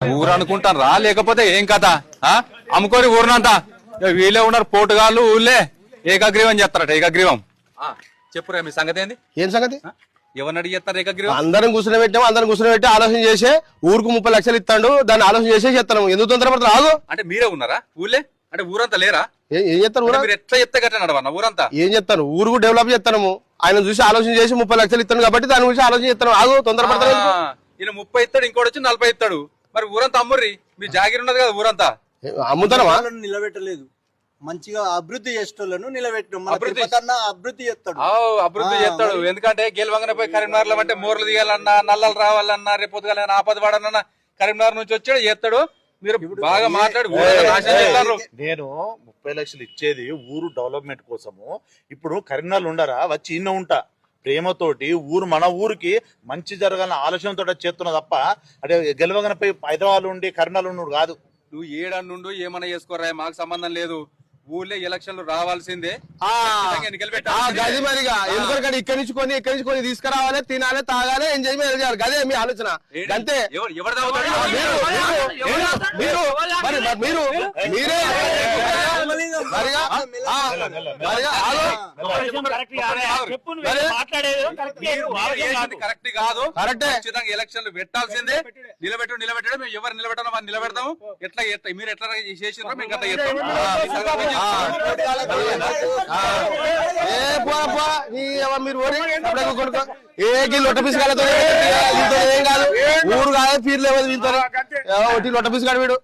ఊరు అనుకుంటాను రా, లేకపోతే ఏం కథ? అమ్ముకోరి ఊరినంతా వీళ్ళే ఉన్నారు పోటుగాళ్ళు, ఊళ్ళే ఏకగ్రీవం చేస్తారట. ఏకగ్రీవం చెప్పురా మీ సంగతి ఏంది? ఏం సంగతి? ఎవరిని అడిగి చేస్తారు ఏకగ్రీవం? అందరం కూర్చుని పెట్టాము, అందరం కూర్చుని పెట్టి ఆలోచన చేసి ఊరుకు 30 లక్షలు ఇస్తాడు, దాన్ని ఆలోచన చేసే చేస్తాను. ఎందుకు తొందరపడతారు? ఆగు. అంటే మీరే ఉన్నారా ఊళ్ళే? అంటే ఊరంతా లేరా? ఏం చేస్తారు? మీరు ఎట్లా చెప్తే గట్ట నడవన్నా ఊరంతా? ఏం చేస్తాను? ఊరుకు డెవలప్ చేస్తాము. ఆయన చూసి ఆలోచన చేసి 30 లక్షలు ఇస్తాను కాబట్టి దాని గురించి ఆలోచన చేస్తాను. ఆగు, తొందరపడతారు. ఈయన 30 ఇస్తాడు, ఇంకోటి వచ్చి 40 ఇస్తాడు. మరి ఊరంతా అమ్ముర్రి, మీ జాగిరి ఉన్నది కదా ఊరంతా. అమ్ముతానమా? నిలబెట్టలేదు, మంచిగా అభివృద్ధి చేసేటోళ్ళను నిలబెట్టడం. అభివృద్ధి చేస్తాడు, అభివృద్ధి చేస్తాడు. ఎందుకంటే గెలవంగానే పోయి కరీంనగర్ లో అంటే మోర్లు దిగాలన్నా, నల్లలు రావాలన్నా, రేపు పొద్దుగాల ఆపద పడాలన్నా కరీంనగర్ నుంచి వచ్చాడు చేస్తాడు. మీరు బాగా మాట్లాడు. నేను 30 లక్షలు ఇచ్చేది ఊరు డెవలప్మెంట్ కోసము. ఇప్పుడు కరీంనగర్ ఉండరా, వచ్చి ఇన్న ఉంటా ప్రేమతోటి ఊరు మన ఊరికి మంచి జరగాలని ఆలోచనతో చేస్తున్నా తప్ప అంటే గెలవగానే పోయి హైదరాబాద్ ఉండి కరీంనగర్ ఉండు కాదు. నువ్వు ఏడన్నుండు ఏమన్నా చేసుకోరా, మాకు సంబంధం లేదు. ఊళ్ళో ఎలక్షన్లు రావాల్సిందే. గది మరిగా ఎందుకంటే ఇక్కడి నుంచి కొని తీసుకురావాలి, తినాలి, తాగాలి, ఎంజాయ్మెంట్ చేయాలి. గదే మీ ఆలోచన. అంతే. మీరే కరెక్ట్ కాదు. ఖచ్చితంగా ఎలక్షన్లు పెట్టాల్సిందే. నిలబెట్టడం మేము ఎవరు నిలబెట్టాలో మనం నిలబెడతాము. ఎట్లా మీరు ఎట్లా చేసినారో మేము గట్లా చేస్తాం. మీరు లొట్ట పిసుకాలతో ఏం కాదు. ఊరు కాదు, పీర్లు ఎవరు వీళ్ళతో ఒకటి లొట్ట పిసుకాడు వీడు.